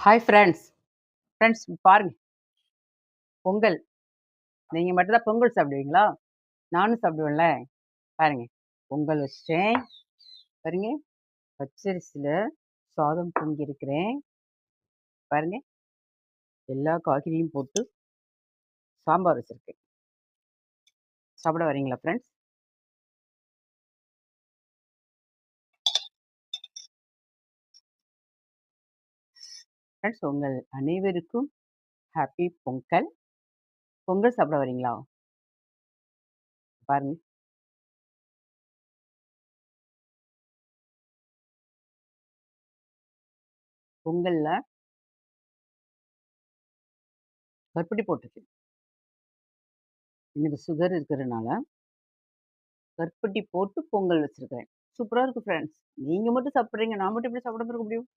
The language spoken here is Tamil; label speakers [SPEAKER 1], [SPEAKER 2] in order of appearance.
[SPEAKER 1] Hi friends. ஃப்ரெண்ட்ஸ் பாருங்க, பொங்கல். நீங்க மட்டும் தான் பொங்கல் சாப்பிடுவீங்களா? நானும் சாப்பிடுவேன்ல. பாருங்க, பொங்கல் வச்சுட்டேன். பாருங்க, பச்சரிசியில சாதம் பொங்கியிருக்கிறேன். பாருங்க, எல்லா காய்கறியும் போட்டு சாம்பார் வச்சிருக்கேன். சாப்பிட வரீங்களா ஃப்ரெண்ட்ஸ்? ஃப்ரெண்ட்ஸ், உங்கள் அனைவருக்கும் ஹேப்பி பொங்கல். பொங்கல் சாப்பிட வரீங்களா? பாருங்க, பொங்கல்ல கருப்பட்டி போட்டிருக்கேன். எனக்கு சுகர் இருக்கிறதுனால கருப்பட்டி போட்டு பொங்கல் வச்சிருக்கிறேன். சூப்பரா இருக்கு ஃப்ரெண்ட்ஸ். நீங்க மட்டும் சாப்பிடுறீங்க. நான் மட்டும் எப்படி சாப்பிடாம இருக்க முடியும்?